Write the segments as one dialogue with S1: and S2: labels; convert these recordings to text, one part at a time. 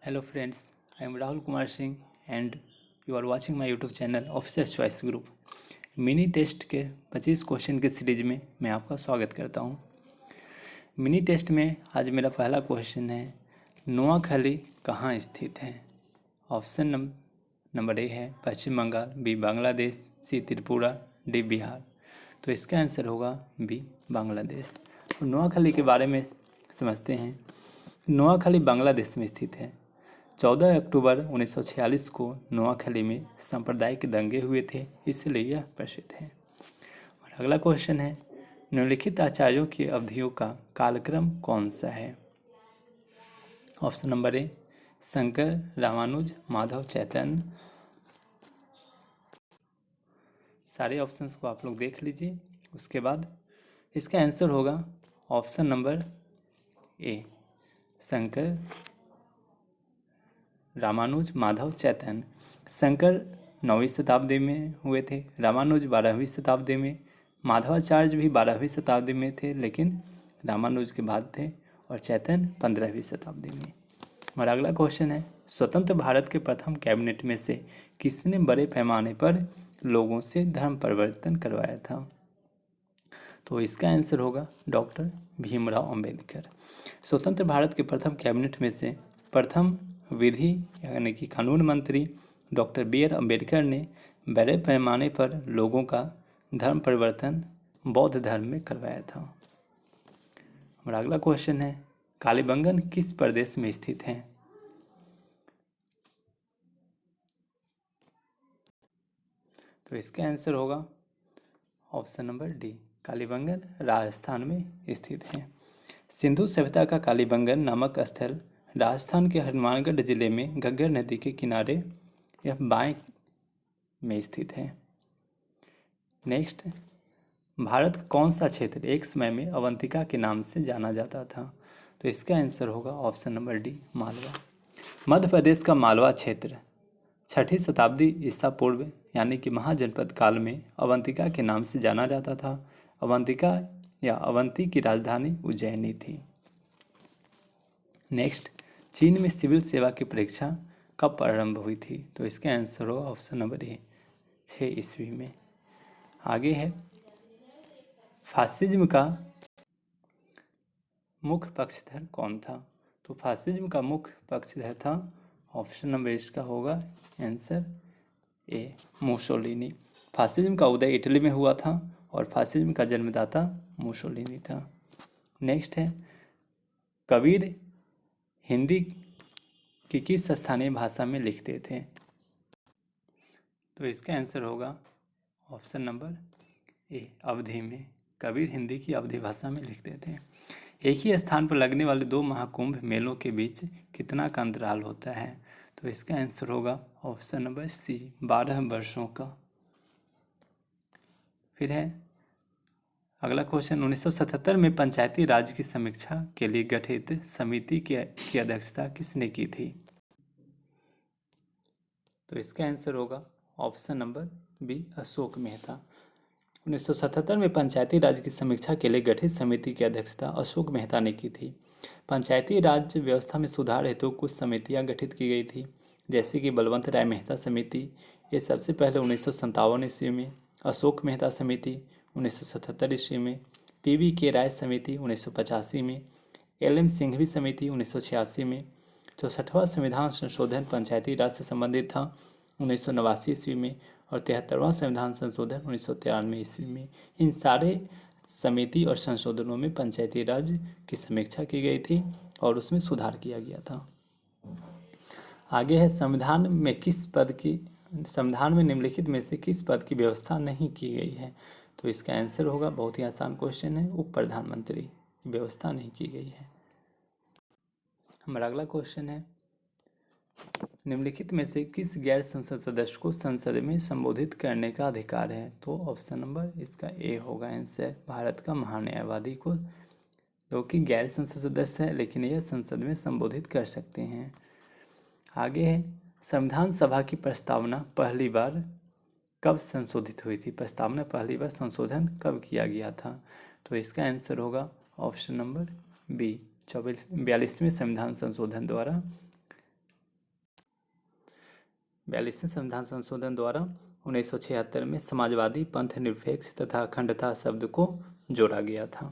S1: Hello friends, I am Rahul Kumar Singh and you are watching my YouTube channel officer choice group. Mini test के 25 question के series में मैं आपका स्वागत करता हूं। मिनी टेस्ट में आज मेरा पहला क्वेश्चन है, नोआखाली कहाँ स्थित है? ऑप्शन नंबर ए है पश्चिम बंगाल, बी बांग्लादेश, सी त्रिपुरा, डी बिहार। तो इसका आंसर होगा बी बांग्लादेश। नोआखाली के बारे में समझते हैं। नोआखाली बांग्लादेश में स्थित है। 14 अक्टूबर 1946 को नोआखाली में सांप्रदायिक दंगे हुए थे, इसलिए यह प्रसिद्ध है। और अगला क्वेश्चन है, निम्नलिखित आचार्यों की अवधियों का कालक्रम कौन सा है? Option number A Shankar, Ramanuja, Madhava, Chaitanya. सारे ऑप्शंस को आप लोग देख लीजिए। उसके बाद इसका आंसर होगा option number A Shankar, Ramanuja, Madhava, Chaitanya. Shankar 9वीं शताब्दी में हुए थे, रामानुज 12वीं शताब्दी में, माधवाचार्य भी 12वीं शताब्दी में थे लेकिन रामानुज के बाद थे, और चैतन्य 15वीं शताब्दी में। और अगला क्वेश्चन है, स्वतंत्र भारत के प्रथम कैबिनेट में से किसने बड़े पैमाने पर लोगों से धर्म परिवर्तन करवाया था? तो इसका आंसर होगा डॉक्टर भीमराव अंबेडकर। स्वतंत्र भारत के प्रथम कैबिनेट में से प्रथम विधि यानी कि कानून मंत्री डॉक्टर बी आर अम्बेडकर ने बड़े पैमाने पर लोगों का धर्म परिवर्तन बौद्ध धर्म में करवाया था। और अगला क्वेश्चन है, कालीबंगन किस प्रदेश में स्थित है? तो इसका आंसर होगा option number D, Kalibangan Rajasthan में स्थित है। सिंधु सभ्यता का कालीबंगन नामक स्थल राजस्थान के हनुमानगढ़ जिले में घग्गर नदी के किनारे यह बाएं में स्थित है। नेक्स्ट, भारत का कौन सा क्षेत्र एक समय में अवंतिका के नाम से जाना जाता था? तो इसका आंसर होगा option number D, Malwa. Madhya Pradesh का मालवा क्षेत्र 6ठी शताब्दी ईसा पूर्व यानी कि महाजनपद काल में अवंतिका के नाम से जाना जाता था। अवंतिका या अवंती की राजधानी उज्जैनी थी। नेक्स्ट, चीन में सिविल सेवा की परीक्षा कब प्रारंभ हुई थी? तो इसका आंसर होगा ऑप्शन नंबर ए, 6 ईस्वी में। आगे है, फासिज्म का मुख्य पक्षधर कौन था? तो फासिज्म का मुख्य पक्षधर था, ऑप्शन नंबर इसका होगा आंसर ए, मुसोलिनी। फासिज्म का उदय इटली में हुआ था और फासिज्म का जन्मदाता मुसोलिनी था। नेक्स्ट है, कबीर हिंदी की किस स्थानीय भाषा में लिखते थे? तो इसका आंसर होगा ऑप्शन नंबर ए, अवधी में। कबीर हिंदी की अवधी भाषा में लिखते थे। एक ही स्थान पर लगने वाले 2 महाकुंभ मेलों के बीच कितना का अंतराल होता है? तो इसका आंसर होगा ऑप्शन नंबर सी, 12 वर्षों का। फिर है अगला क्वेश्चन, 1977 में पंचायती राज की समीक्षा के लिए गठित समिति की अध्यक्षता किसने की थी? तो इसका आंसर होगा option number B, Ashok Mehta. 1977 में पंचायती राज की समीक्षा के लिए गठित समिति की अध्यक्षता अशोक मेहता ने की थी। पंचायती राज व्यवस्था में सुधार हेतु कुछ समितियां गठित की गई थी, जैसे कि बलवंत राय मेहता समिति, ये सबसे पहले 1957 ईस्वी में, अशोक मेहता समिति 1977 ईस्वी में, पीवी के राय समिति 1985 में, एल.एम. सिंघवी समिति 1986 में। 64वां संविधान संशोधन पंचायती राज से संबंधित था 1989 ईस्वी में, और 73वां संविधान संशोधन 1993 ईस्वी में। इन सारे समिति और संशोधनों में पंचायती राज की समीक्षा की गई थी और उसमें सुधार किया गया था। आगे है, संविधान में निम्नलिखित में से किस पद की व्यवस्था नहीं की गई है? तो इसका आंसर होगा, बहुत ही आसान क्वेश्चन है, उप प्रधानमंत्री की व्यवस्था नहीं की गई है। हमारा अगला क्वेश्चन है, निम्नलिखित में से किस गैर संसद सदस्य को संसद में संबोधित करने का अधिकार है? तो ऑप्शन नंबर इसका ए होगा आंसर, भारत का महान्यायवादी को, जो कि गैर संसद सदस्य है लेकिन यह संसद में संबोधित कर सकते हैं। आगे है, संविधान सभा की प्रस्तावना पहली बार कब संशोधित हुई थी? प्रस्तावना पहली बार संशोधन कब किया गया था? तो इसका आंसर होगा ऑप्शन नंबर बी, 42वें संविधान संशोधन द्वारा 42वें संविधान संशोधन द्वारा 1976 में समाजवादी, पंथ निरपेक्ष तथा अखंडता शब्द को जोड़ा गया था।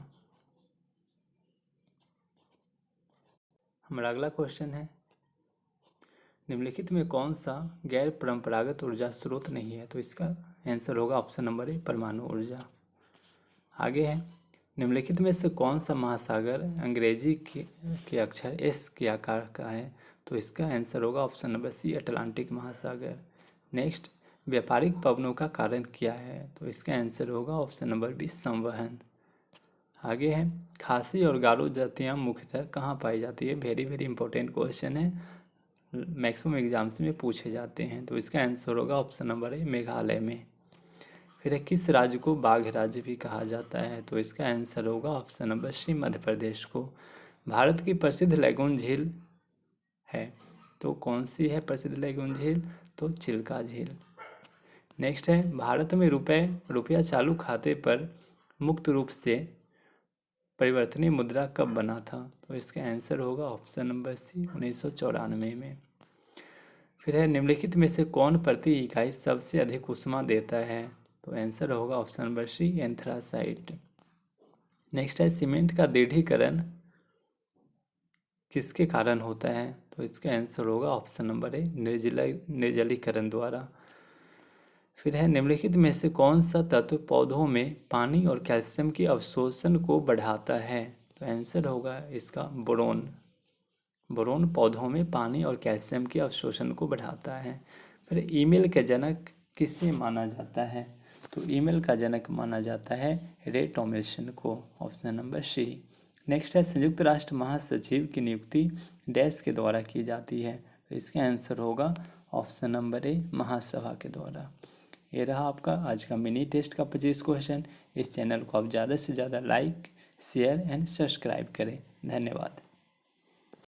S1: हमारा अगला क्वेश्चन है, निम्नलिखित में कौन सा गैर परंपरागत ऊर्जा स्रोत नहीं है? तो इसका आंसर होगा ऑप्शन नंबर ए, परमाणु ऊर्जा। आगे है, निम्नलिखित में से कौन सा महासागर अंग्रेजी के अक्षर एस के आकार का है? तो इसका आंसर होगा ऑप्शन नंबर सी, अटलांटिक महासागर। नेक्स्ट, व्यापारिक पवनों का कारण क्या है? तो इसका आंसर होगा ऑप्शन नंबर बी, संवहन। आगे है, खासी और गारो जातियाँ मुख्यतः कहाँ पाई जाती है? वेरी वेरी इंपॉर्टेंट क्वेश्चन है, मैक्सिमम एग्जाम्स में पूछे जाते हैं। तो इसका आंसर होगा ऑप्शन नंबर ए, मेघालय में। फिर है, किस राज्य को बाघ राज्य भी कहा जाता है? तो इसका आंसर होगा ऑप्शन नंबर सी, मध्य प्रदेश को। भारत की प्रसिद्ध लैगून झील है, तो कौन सी है प्रसिद्ध लैगून झील? तो चिल्का झील। नेक्स्ट है, भारत में रुपया चालू खाते पर मुक्त रूप से परिवर्तनीय मुद्रा कब बना था? तो इसका आंसर होगा ऑप्शन नंबर सी, 1994 में। फिर है, निम्नलिखित में से कौन प्रति इकाई सबसे अधिक ऊष्मा देता है? तो आंसर होगा option number C, anthracite. Next है, सीमेंट का दृढ़ीकरण किसके कारण होता है? तो इसका आंसर होगा ऑप्शन नंबर ए, निर्जलीकरण द्वारा। फिर है, निम्नलिखित में से कौन सा तत्व पौधों में पानी और कैल्शियम के अवशोषण को बढ़ाता है? तो आंसर होगा इसका बोरोन। बोरोन पौधों में पानी और कैल्शियम के अवशोषण को बढ़ाता है। फिर ईमेल का जनक किसे माना जाता है? तो ईमेल का जनक माना जाता है रे टॉमलिंसन को, ऑप्शन नंबर सी। नेक्स्ट है, संयुक्त राष्ट्र महासचिव की नियुक्ति डैश के द्वारा की जाती है? तो इसका आंसर होगा ऑप्शन नंबर ए, महासभा के द्वारा। ये रहा आपका आज का मिनी टेस्ट का 25 क्वेश्चन। इस चैनल को आप ज़्यादा से ज़्यादा लाइक, शेयर एंड सब्सक्राइब करें। धन्यवाद।